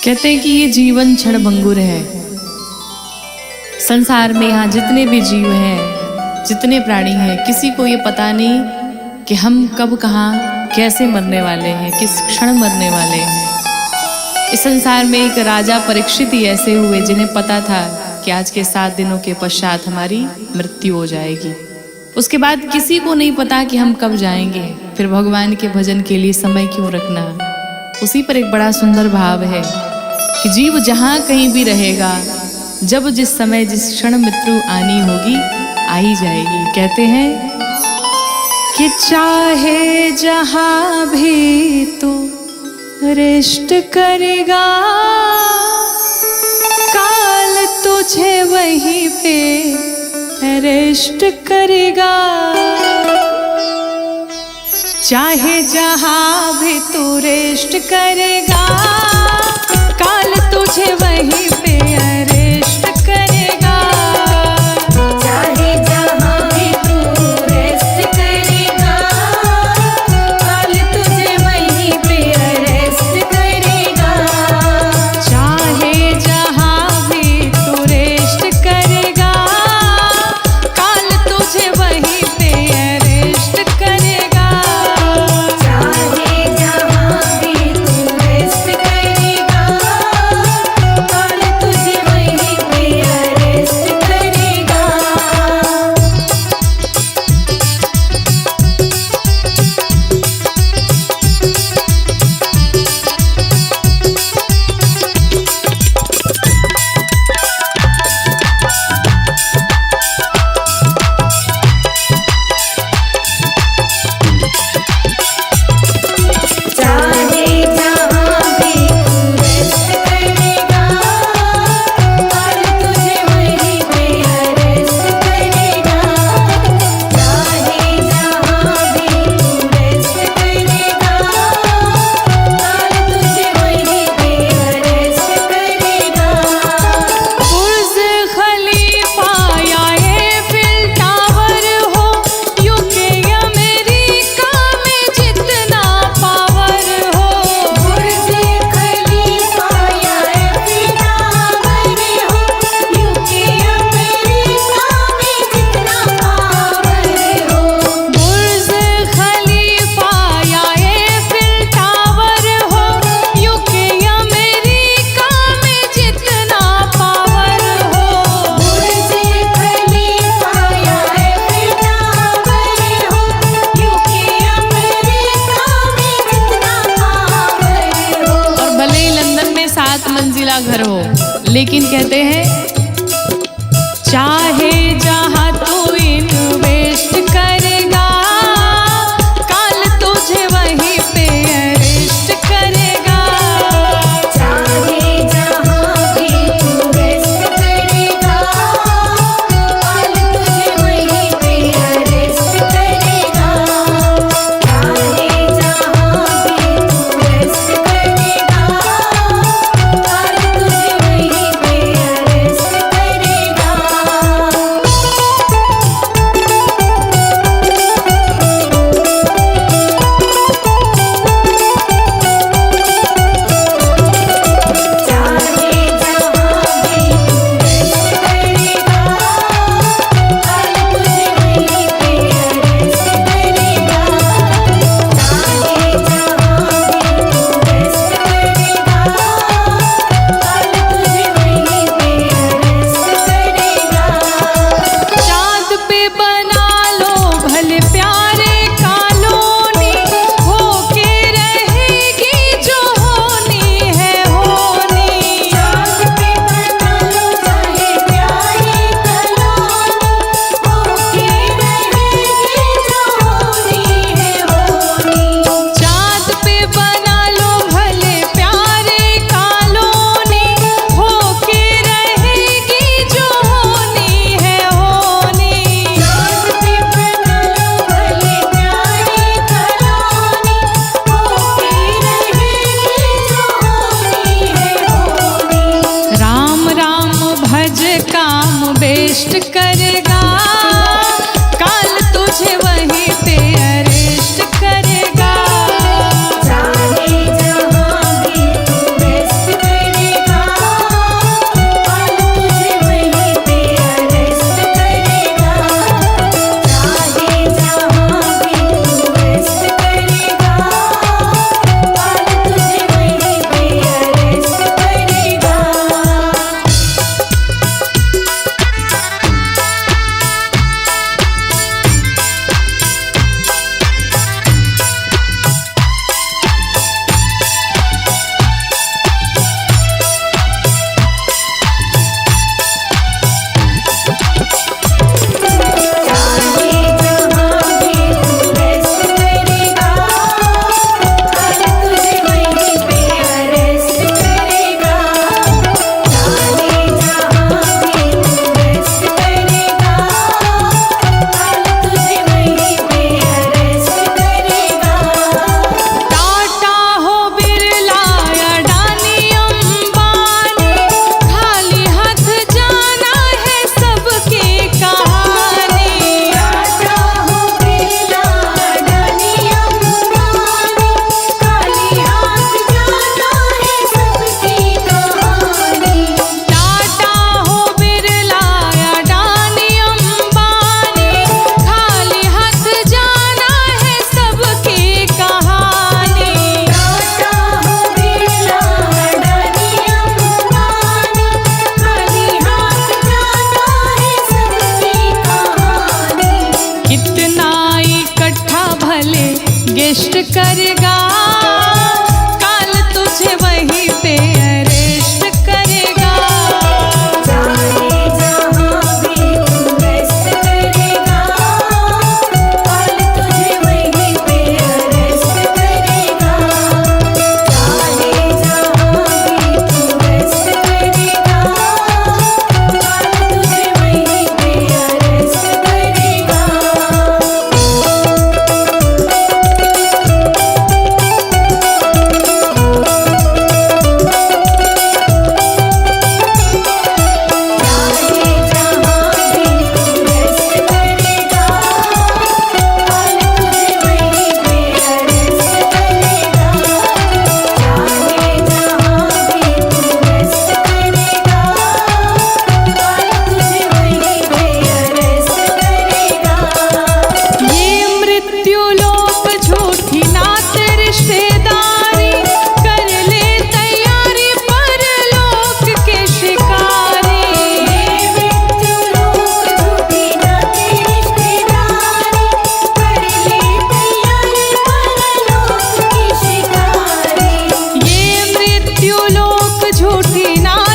कहते हैं कि ये जीवन क्षणभंगुर है। संसार में यहाँ जितने भी जीव हैं, जितने प्राणी हैं, किसी को ये पता नहीं कि हम कब कहाँ कैसे मरने वाले हैं, किस क्षण मरने वाले हैं। इस संसार में एक राजा परीक्षित ही ऐसे हुए जिन्हें पता था कि आज के 7 दिनों के पश्चात हमारी मृत्यु हो जाएगी। उसके बाद किसी को नहीं पता कि हम कब जाएंगे। फिर भगवान के भजन के लिए समय क्यों रखना। उसी पर एक बड़ा सुंदर भाव है कि जीव जहाँ कहीं भी रहेगा, जब जिस समय जिस क्षण मृत्यु आनी होगी आ ही जाएगी। कहते हैं कि चाहे जहाँ भी तू रेस्ट करेगा, काल तुझे वहीं पे रेस्ट करेगा। चाहे जहाँ भी तू रेस्ट करेगा, काल तुझे वहीं पे अरेस्ट करेगा। चाहे जहाँ भी तू रेस्ट करेगा, काल तुझे वहीं पे अरेस्ट करेगा। चाहे जहाँ भी तू रेस्ट करेगा, काल तुझे वहीं पे अरेस्ट करेगा। चाहे जहाँ भी तू रेस्ट करेगा, काल तुझे वहीं पे अरेस्ट करेगा। चाहे जहाँ भी तू रेस्ट करेगा, काल तुझे वहीं पे अरेस्ट करेगा। चाहे जहाँ भी तू रेस्ट करेगा, काल तुझे वहीं पे अरेस्ट करेगा। बुर्ज खलीफा या एफिल टावर हो, यूके अमेरिका में जितना पावर हो। बुर्ज खलीफा या एफिल टावर हो, यूके अमेरिका में जितना पावर हो। बुर्ज खलीफा या एफिल टावर हो, यूके अमेरिका में जितना पावर हो। बुर्ज खलीफा या एफिल टावर हो, यूके अमेरिका में जितना पावर हो। और भले ही लंदन में 7 मंजिला घर हो, लेकिन कहते हैं चाहे जहाँ तू इन्वेस्ट करेगा, काल तुझे वहीं पे अरेस्ट करेगा। चाहे जहाँ भी तू रेस्ट करेगा, काल तुझे वहीं पे अरेस्ट करेगा। चाहे जहाँ भी तू रेस्ट करेगा, काल तुझे वहीं पे अरेस्ट करेगा। मृत्युलोक झूठी ना